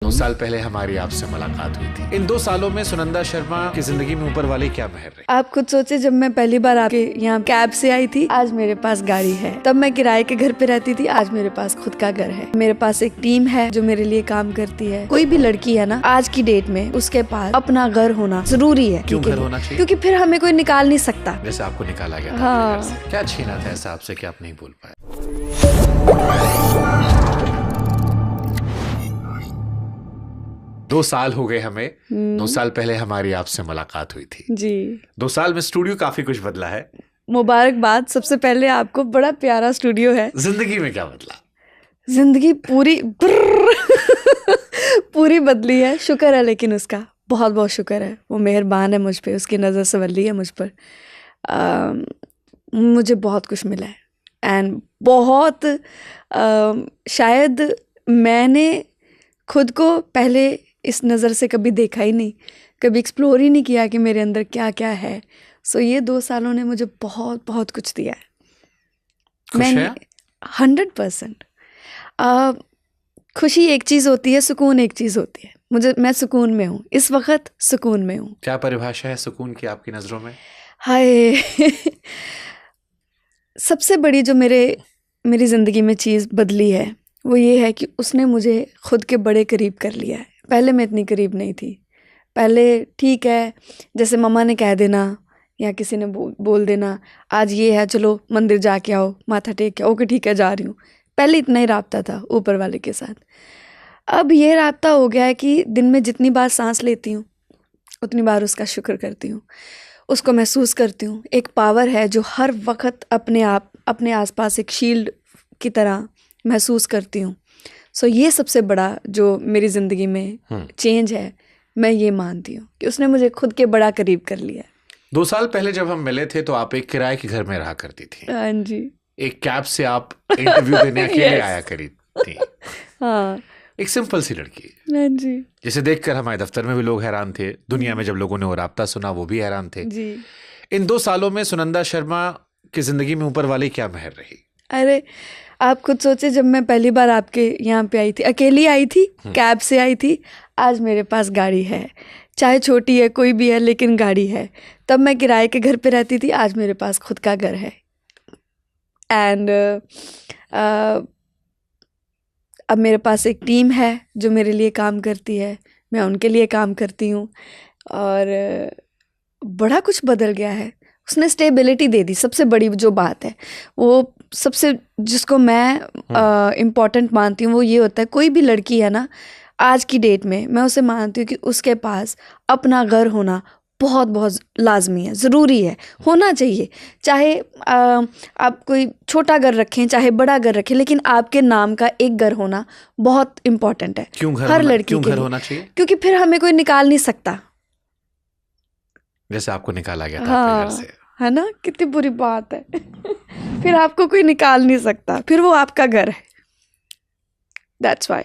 9 साल पहले हमारी आपसे मुलाकात हुई थी। इन 2 सालों में सुनंदा शर्मा की जिंदगी में ऊपर वाले क्या मेहर रही? आप खुद सोचे, जब मैं पहली बार आपके यहाँ कैब से आई थी, आज मेरे पास गाड़ी है। तब मैं किराए के घर पे रहती थी, आज मेरे पास खुद का घर है। मेरे पास एक टीम है जो मेरे लिए काम करती है। कोई भी लड़की है ना आज की डेट में, उसके पास अपना घर होना जरूरी है। क्यों घर होना चाहिए? क्योंकि फिर हमें कोई निकाल नहीं सकता। जैसे आपको निकाला गया था हाँ। अपने घर से। क्या छीना था ऐसा आपसे कि आप नहीं बोल पाए? 2 साल हो गए हमें। 9 साल पहले हमारी आपसे मुलाकात हुई थी जी। 2 साल में स्टूडियो काफी कुछ बदला है। मुबारकबाद सबसे पहले आपको, बड़ा प्यारा स्टूडियो है। जिंदगी में क्या बदला? जिंदगी पूरी पूरी बदली है। शुक्र है लेकिन उसका, बहुत बहुत शुक्र है। वो मेहरबान है मुझ पे, उसकी नज़र संवली है मुझ पर। मुझे बहुत कुछ मिला है एंड बहुत शायद मैंने खुद को पहले इस नज़र से कभी देखा ही नहीं, कभी एक्सप्लोर ही नहीं किया कि मेरे अंदर क्या क्या है। सो ये 2 सालों ने मुझे बहुत बहुत कुछ दिया है। मैंने 100%। खुशी एक चीज़ होती है, सुकून एक चीज़ होती है। मैं सुकून में हूँ इस वक्त, सुकून में हूँ। क्या परिभाषा है सुकून की आपकी नज़रों में? हाय सबसे बड़ी जो मेरी ज़िंदगी में चीज़ बदली है वो ये है कि उसने मुझे खुद के बड़े करीब कर लिया है। पहले मैं इतनी करीब नहीं थी। पहले ठीक है, जैसे मम्मा ने कह देना या किसी ने बोल देना आज ये है, चलो मंदिर जाके आओ, माथा टेक के, ओके ठीक है जा रही हूँ। पहले इतना ही राब्ता था ऊपर वाले के साथ। अब ये राब्ता हो गया है कि दिन में जितनी बार सांस लेती हूँ उतनी बार उसका शुक्र करती हूँ, उसको महसूस करती हूँ। एक पावर है जो हर वक्त अपने आसपास एक शील्ड की तरह महसूस करती हूँ। सो ये सबसे बड़ा जो मेरी ज़िंदगी में चेंज है, मैं ये मानती हूँ कि उसने मुझे खुद के बड़ा करीब कर लिया। 2 साल पहले जब हम मिले थे तो आप एक किराए के घर में रहा करती थी। हाँ जी। एक कैब से आप इंटरव्यू देने अकेले आया करी थी। हाँ, एक सिंपल सी लड़की, हाँ जी। जिसे देखकर हमारे दफ्तर में भी लोग हैरान थे, दुनिया में जब लोगों ने वो राब्ता सुना वो भी हैरान थे जी। इन 2 सालों में सुनंदा शर्मा की जिंदगी में ऊपर वाली क्या मेहर रही? अरे आप खुद सोचे, जब मैं पहली बार आपके यहाँ पे आई थी, अकेली आई थी, कैब से आई थी, आज मेरे पास गाड़ी है। चाहे छोटी है, कोई भी है, लेकिन गाड़ी है। तब मैं किराए के घर पे रहती थी, आज मेरे पास खुद का घर है। एंड अब मेरे पास एक टीम है जो मेरे लिए काम करती है, मैं उनके लिए काम करती हूँ। और बड़ा कुछ बदल गया है। उसने स्टेबिलिटी दे दी। सबसे बड़ी जो बात है, वो सबसे जिसको मैं इम्पॉर्टेंट मानती हूँ वो ये होता है, कोई भी लड़की है ना आज की डेट में, मैं उसे मानती हूँ कि उसके पास अपना घर होना बहुत बहुत लाजमी है, ज़रूरी है, होना चाहिए। चाहे आप कोई छोटा घर रखें, चाहे बड़ा घर रखें, लेकिन आपके नाम का एक घर होना बहुत इम्पॉर्टेंट है। हर लड़की के लिए होना चाहिए? क्योंकि फिर हमें कोई निकाल नहीं सकता। जैसे आपको निकाला गया था अपने घर से, है ना? कितनी बुरी बात है फिर आपको कोई निकाल नहीं सकता, फिर वो आपका घर है। That's why.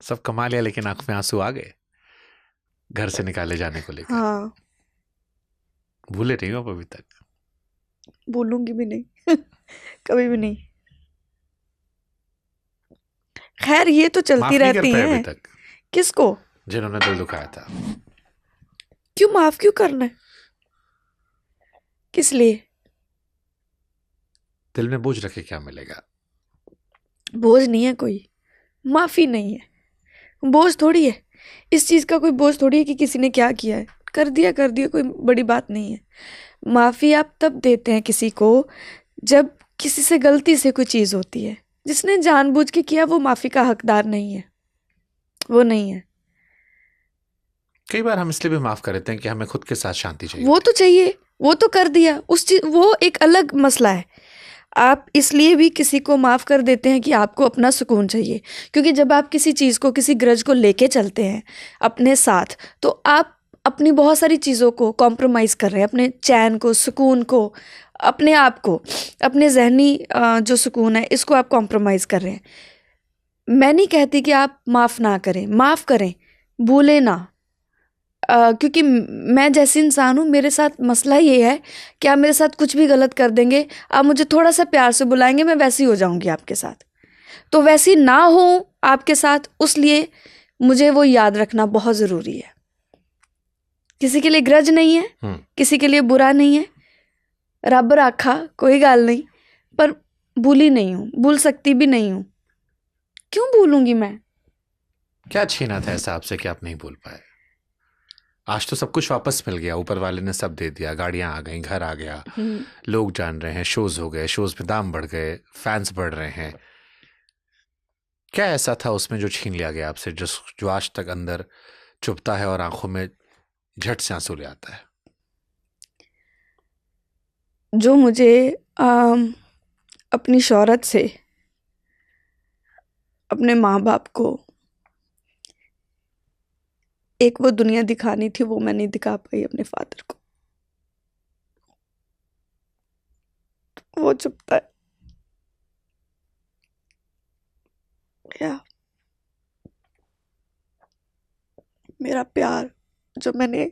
सब कमा लिया लेकिन आंख में आंसू आ गए घर से निकाले जाने को लेकर। हाँ, भूले नहीं हो अभी तक? बोलूंगी भी नहीं कभी भी नहीं। खैर ये तो चलती रहती है। अभी तक किसको? जिन्होंने दिल दुखाया था। क्यों माफ क्यों करना है? किस लिए? दिल में बोझ रखे क्या मिलेगा? बोझ नहीं है कोई, माफी नहीं है, बोझ थोड़ी है। इस चीज का कोई बोझ थोड़ी है कि किसी ने क्या किया है, कर दिया, कोई बड़ी बात नहीं है। माफी आप तब देते हैं किसी को जब किसी से गलती से कोई चीज होती है। जिसने जानबूझ के किया वो माफी का हकदार नहीं है, वो नहीं है। कई बार हम इसलिए भी माफ कर देते हैं कि हमें खुद के साथ शांति चाहिए। वो तो चाहिए, वो तो कर दिया, वो एक अलग मसला है। आप इसलिए भी किसी को माफ़ कर देते हैं कि आपको अपना सुकून चाहिए। क्योंकि जब आप किसी चीज़ को, किसी ग्रज को लेके चलते हैं अपने साथ, तो आप अपनी बहुत सारी चीज़ों को कॉम्प्रोमाइज़ कर रहे हैं। अपने चैन को, सुकून को, अपने आप को, अपने जहनी जो सुकून है, इसको आप कॉम्प्रोमाइज़ कर रहे हैं। मैं नहीं कहती कि आप माफ़ ना करें, माफ़ करें, भूलें ना। क्योंकि मैं जैसी इंसान हूँ, मेरे साथ मसला ये है कि आप मेरे साथ कुछ भी गलत कर देंगे, आप मुझे थोड़ा सा प्यार से बुलाएंगे, मैं वैसी हो जाऊंगी आपके साथ। तो वैसी ना हो आपके साथ, उसलिए मुझे वो याद रखना बहुत ज़रूरी है। किसी के लिए ग्रज नहीं है, किसी के लिए बुरा नहीं है, रब राखा कोई गल नहीं, पर भूली नहीं हूँ, भूल सकती भी नहीं हूँ। क्यों भूलूंगी मैं? क्या छीना था ऐसा आपसे कि आप नहीं भूल पाए? आज तो सब कुछ वापस मिल गया, ऊपर वाले ने सब दे दिया, गाड़ियां आ गई, घर आ गया, लोग जान रहे हैं, शोज हो गए, शोज पे दाम बढ़ गए, फैंस बढ़ रहे हैं। क्या ऐसा था उसमें जो छीन लिया गया आपसे, जो आज तक अंदर चुभता है और आंखों में झट से आंसू ले आता है? जो मुझे अपनी शोहरत से, अपने माँ बाप को एक वो दुनिया दिखानी थी, वो मैं नहीं दिखा पाई अपने फादर को। वो चुपता है या मेरा प्यार, जो मैंने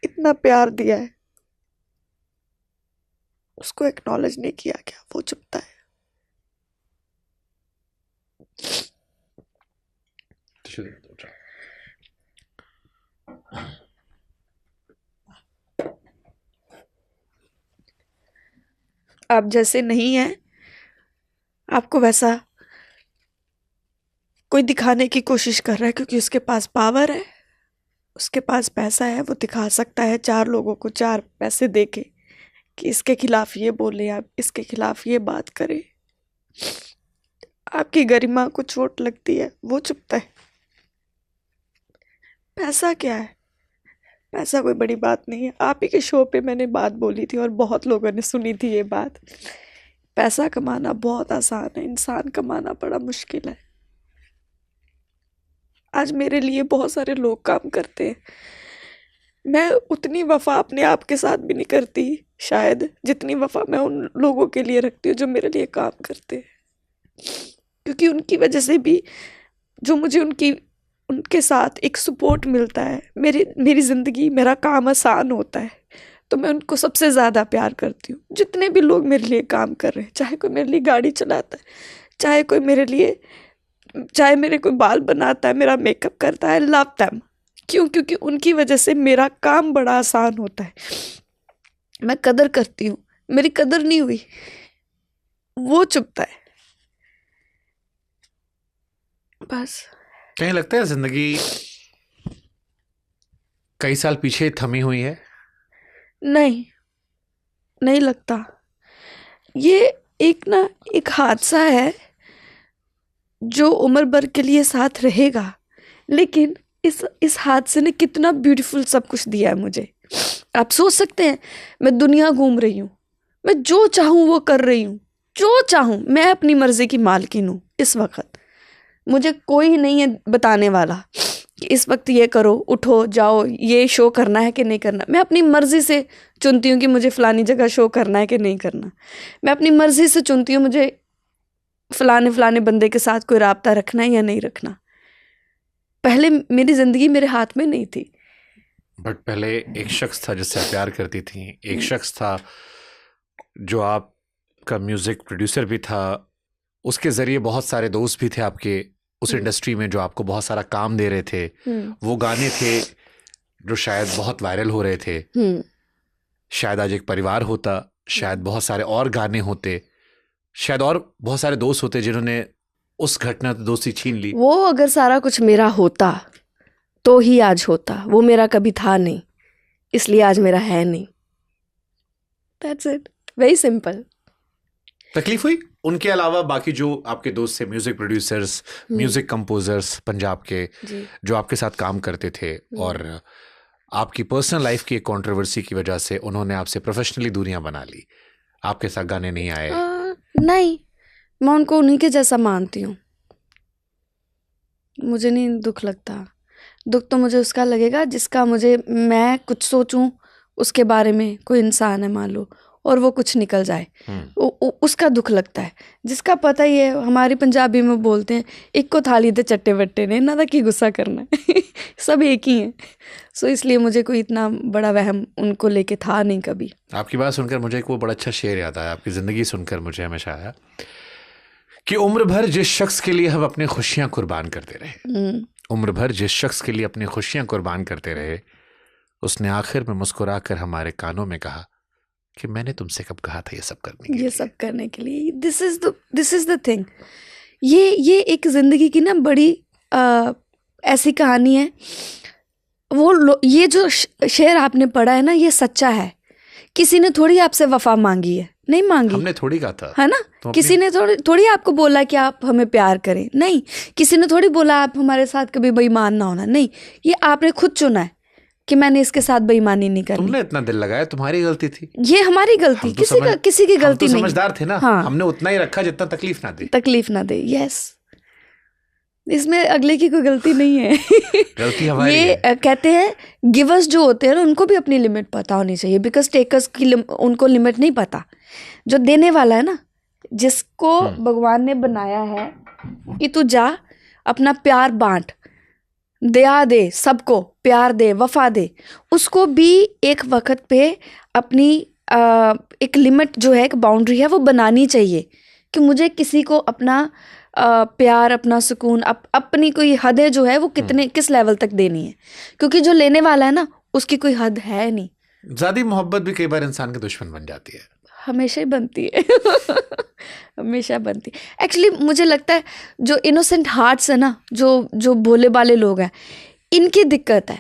इतना प्यार दिया है, उसको एक्नॉलेज नहीं किया गया, वो चुपता है। आप जैसे नहीं है, आपको वैसा कोई दिखाने की कोशिश कर रहा है, क्योंकि उसके पास पावर है, उसके पास पैसा है, वो दिखा सकता है 4 लोगों को 4 पैसे देके कि इसके खिलाफ ये बोले, आप इसके खिलाफ ये बात करें, आपकी गरिमा को चोट लगती है, वो चुपता है। पैसा क्या है? पैसा कोई बड़ी बात नहीं है। आप ही के शो पे मैंने बात बोली थी और बहुत लोगों ने सुनी थी ये बात। पैसा कमाना बहुत आसान है, इंसान कमाना बड़ा मुश्किल है। आज मेरे लिए बहुत सारे लोग काम करते हैं, मैं उतनी वफा अपने आप के साथ भी नहीं करती शायद, जितनी वफा मैं उन लोगों के लिए रखती हूँ जो मेरे लिए काम करते हैं, क्योंकि उनकी वजह से भी जो मुझे उनके साथ एक सपोर्ट मिलता है, मेरी ज़िंदगी, मेरा काम आसान होता है, तो मैं उनको सबसे ज़्यादा प्यार करती हूँ। जितने भी लोग मेरे लिए काम कर रहे हैं, चाहे कोई मेरे लिए गाड़ी चलाता है, चाहे मेरे कोई बाल बनाता है, मेरा मेकअप करता है, लव देम। क्यों? क्योंकि उनकी वजह से मेरा काम बड़ा आसान होता है। मैं कदर करती हूँ, मेरी कदर नहीं हुई, वो चुपता है। बस कहीं लगता है जिंदगी कई साल पीछे थमी हुई है? नहीं लगता। ये एक हादसा है जो उम्र भर के लिए साथ रहेगा, लेकिन इस हादसे ने कितना ब्यूटीफुल सब कुछ दिया है मुझे। आप सोच सकते हैं, मैं दुनिया घूम रही हूँ, मैं जो चाहूँ वो कर रही हूँ, जो चाहूँ, मैं अपनी मर्जी की मालकिन हूँ। इस वक्त मुझे कोई नहीं है बताने वाला कि इस वक्त ये करो, उठो, जाओ, ये शो करना है कि नहीं करना। मैं अपनी मर्जी से चुनती हूँ कि मुझे फलानी जगह शो करना है कि नहीं करना। मैं अपनी मर्जी से चुनती हूँ मुझे फलाने बंदे के साथ कोई राब्ता रखना है या नहीं रखना। पहले मेरी जिंदगी मेरे हाथ में नहीं थी। बट पहले एक शख्स था जिससे आप प्यार करती थी, एक शख्स था जो आपका म्यूजिक प्रोड्यूसर भी था, उसके जरिए बहुत सारे दोस्त भी थे आपके उस इंडस्ट्री में जो आपको बहुत सारा काम दे रहे थे। वो गाने थे जो शायद बहुत वायरल हो रहे थे। शायद आज एक परिवार होता, शायद बहुत सारे और गाने होते, शायद और बहुत सारे दोस्त होते जिन्होंने उस घटना से दोस्ती छीन ली। वो अगर सारा कुछ मेरा होता तो ही आज होता, वो मेरा कभी था नहीं, इसलिए आज मेरा है नहीं। That's it, very simple। तकलीफ हुई उनके अलावा बाकी जो आपके दोस्त थे, music producers, music composers Punjab के, जो आपके साथ काम करते थे और आपकी पर्सनल लाइफ की एक कंट्रोवर्सी की वजह से उन्होंने आपसे प्रोफेशनली दूरियां बना ली, आपके साथ गाने नहीं आए? नहीं, मैं उनको उन्हीं के जैसा मानती हूँ, मुझे नहीं दुख लगता। दुख तो मुझे उसका लगेगा जिसका मैं कुछ सोचूं उसके बारे में, कोई इंसान है मान लो, और वो कुछ निकल जाए, उसका दुख लगता है। जिसका पता ही है, हमारी पंजाबी में बोलते हैं, एक को थाली दे चट्टे बट्टे ने, ना कि गुस्सा करना है सब एक ही हैं। सो इसलिए मुझे कोई इतना बड़ा वहम उनको लेके था नहीं कभी। आपकी बात सुनकर मुझे एक वो बड़ा अच्छा शेर याद आया, आपकी ज़िंदगी सुनकर मुझे हमेशा आया कि उम्र भर जिस शख्स के लिए हम अपनी खुशियां कुर्बान करते रहे, उम्र भर जिस शख्स के लिए अपनी खुशियां कुर्बान करते रहे, उसने आखिर में मुस्कुराकर हमारे कानों में कहा कि मैंने तुमसे कब कहा था ये सब करने के लिए। This is the thing. ये एक जिंदगी की ना बड़ी ऐसी कहानी है। ये जो शेर आपने पढ़ा है ना, ये सच्चा है। किसी ने थोड़ी आपसे वफा मांगी है, नहीं मांगी, हमने थोड़ी कहा था, है ना? तो किसी ने थोड़ी आपको बोला कि आप हमें प्यार करें, नहीं। किसी ने थोड़ी बोला आप हमारे साथ कभी बेईमान ना होना, नहीं। ये आपने खुद चुना है कि मैंने इसके साथ बेईमानी नहीं करनी। तुमने इतना दिल लगाया, तुम्हारी गलती थी, ये हमारी गलती, किसी की गलती नहीं। समझदार थे ना, हाँ। हमने उतना ही रखा जितना तकलीफ ना दे। यस, इसमें अगले की कोई गलती नहीं है। गलती हमारी ये है। कहते हैं गिवर्स जो होते हैं ना, उनको भी अपनी लिमिट पता होनी चाहिए, बिकॉज टेकर्स की उनको लिमिट नहीं पता। जो देने वाला है ना, जिसको भगवान ने बनाया है कि तू जा अपना प्यार बांट, दया दे, सबको प्यार दे, वफा दे, उसको भी एक वक्त पे अपनी एक लिमिट जो है, एक बाउंड्री है, वो बनानी चाहिए कि मुझे किसी को अपना प्यार, अपना सुकून, अपनी कोई हदें जो है वो किस लेवल तक देनी है। क्योंकि जो लेने वाला है ना, उसकी कोई हद है नहीं। ज़्यादा मोहब्बत भी कई बार इंसान के दुश्मन बन जाती है, हमेशा ही बनती है। हमेशा बनती है। एक्चुअली मुझे लगता है जो इनोसेंट हार्ट्स है ना, जो भोले भाले लोग हैं, इनकी दिक्कत है।